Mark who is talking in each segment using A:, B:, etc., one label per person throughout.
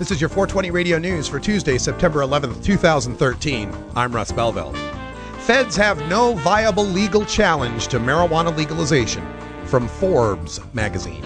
A: This is your 420 Radio News for Tuesday, September 11th, 2013. I'm Russ Belville. Feds have no viable legal challenge to marijuana legalization, from Forbes magazine.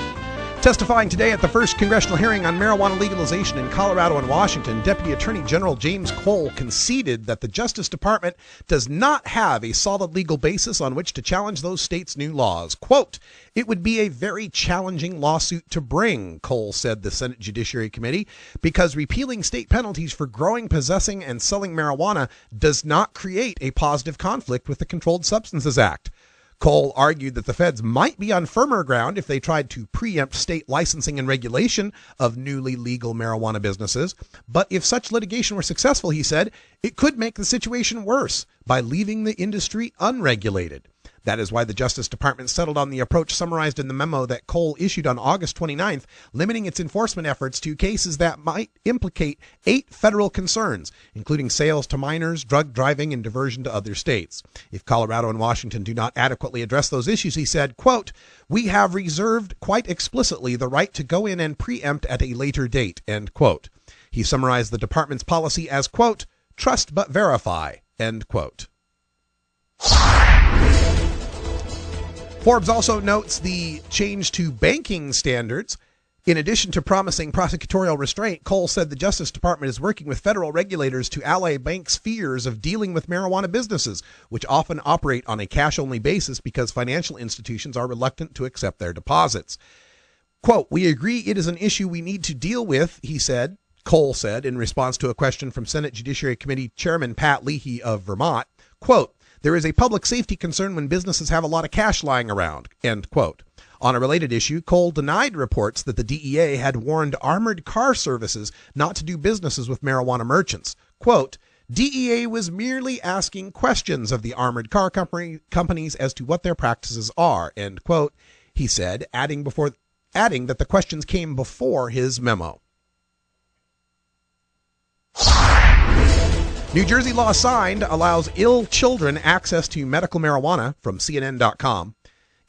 A: Testifying today at the first congressional hearing on marijuana legalization in Colorado and Washington, Deputy Attorney General James Cole conceded that the Justice Department does not have a solid legal basis on which to challenge those states' new laws. Quote, "It would be a very challenging lawsuit to bring," Cole said the Senate Judiciary Committee, because repealing state penalties for growing, possessing, and selling marijuana does not create a positive conflict with the Controlled Substances Act. Cole argued that the feds might be on firmer ground if they tried to preempt state licensing and regulation of newly legal marijuana businesses. But if such litigation were successful, he said, it could make the situation worse by leaving the industry unregulated. That is why the Justice Department settled on the approach summarized in the memo that Cole issued on August 29th, limiting its enforcement efforts to cases that might implicate 8 federal concerns, including sales to minors, drug driving, and diversion to other states. If Colorado and Washington do not adequately address those issues, he said, quote, "We have reserved quite explicitly the right to go in and preempt at a later date," end quote. He summarized the department's policy as, quote, "trust but verify," end quote. Forbes also notes the change to banking standards. In addition to promising prosecutorial restraint, Cole said the Justice Department is working with federal regulators to allay banks' fears of dealing with marijuana businesses, which often operate on a cash-only basis because financial institutions are reluctant to accept their deposits. Quote, "We agree it is an issue we need to deal with," Cole said in response to a question from Senate Judiciary Committee Chairman Pat Leahy of Vermont. Quote, "There is a public safety concern when businesses have a lot of cash lying around," end quote. On a related issue, Cole denied reports that the DEA had warned armored car services not to do businesses with marijuana merchants. Quote, "DEA was merely asking questions of the armored car companies as to what their practices are," end quote, he said, adding that the questions came before his memo. New Jersey law signed allows ill children access to medical marijuana, from CNN.com.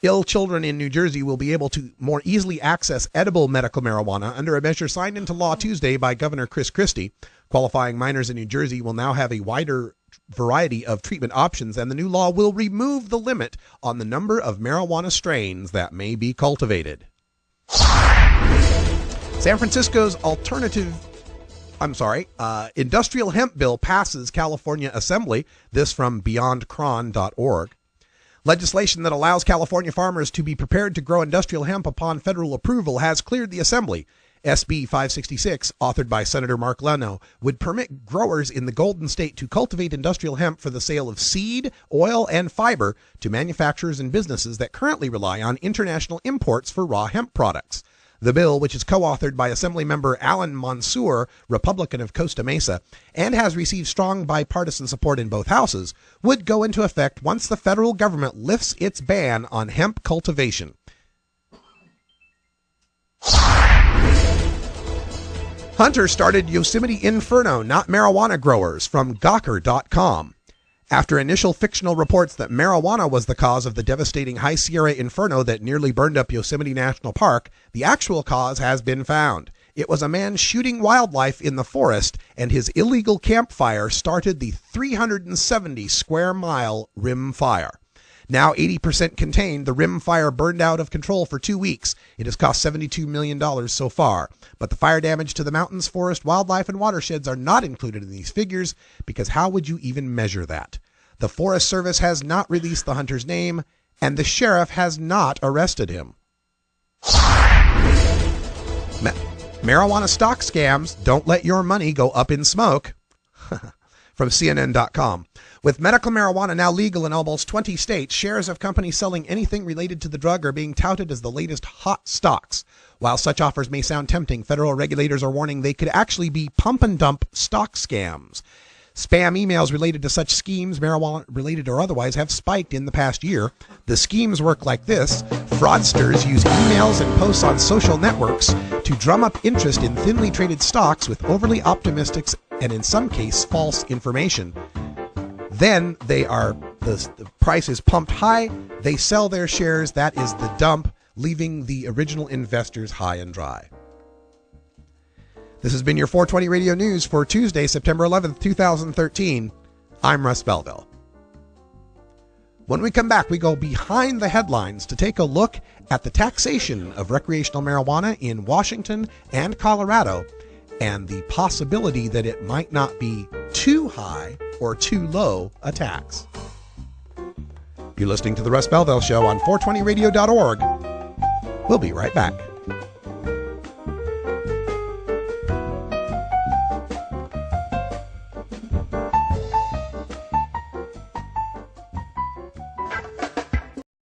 A: Ill children in New Jersey will be able to more easily access edible medical marijuana under a measure signed into law Tuesday by Governor Chris Christie. Qualifying minors in New Jersey will now have a wider variety of treatment options, and the new law will remove the limit on the number of marijuana strains that may be cultivated. San Francisco's industrial hemp bill passes California Assembly. This from beyondcron.org. Legislation that allows California farmers to be prepared to grow industrial hemp upon federal approval has cleared the Assembly. SB 566, authored by Senator Mark Leno, would permit growers in the Golden State to cultivate industrial hemp for the sale of seed, oil, and fiber to manufacturers and businesses that currently rely on international imports for raw hemp products. The bill, which is co-authored by Assemblymember Alan Mansour, Republican of Costa Mesa, and has received strong bipartisan support in both houses, would go into effect once the federal government lifts its ban on hemp cultivation. Hunters started Yosemite Inferno, not marijuana growers, from Gawker.com. After initial fictional reports that marijuana was the cause of the devastating High Sierra Inferno that nearly burned up Yosemite National Park, the actual cause has been found. It was a man shooting wildlife in the forest, and his illegal campfire started the 370 square mile rim fire. Now 80% contained, the rim fire burned out of control for 2 weeks. It has cost $72 million so far. But the fire damage to the mountains, forest, wildlife, and watersheds are not included in these figures, because how would you even measure that? The Forest Service has not released the hunter's name, and the sheriff has not arrested him. Marijuana stock scams. Don't let your money go up in smoke. From CNN.com. With medical marijuana now legal in almost 20 states, shares of companies selling anything related to the drug are being touted as the latest hot stocks. While such offers may sound tempting, federal regulators are warning they could actually be pump and dump stock scams. Spam emails related to such schemes, marijuana related or otherwise, have spiked in the past year. The schemes work like this. Fraudsters use emails and posts on social networks to drum up interest in thinly traded stocks with overly optimistic and in some cases false information. Then the price is pumped high, they sell their shares, that is the dump, leaving the original investors high and dry. This has been your 420 Radio News for Tuesday, September 11th, 2013. I'm Russ Belville. When we come back, we go behind the headlines to take a look at the taxation of recreational marijuana in Washington and Colorado and the possibility that it might not be too high or too low a tax. You're listening to The Russ Belville Show on 420radio.org. We'll be right back.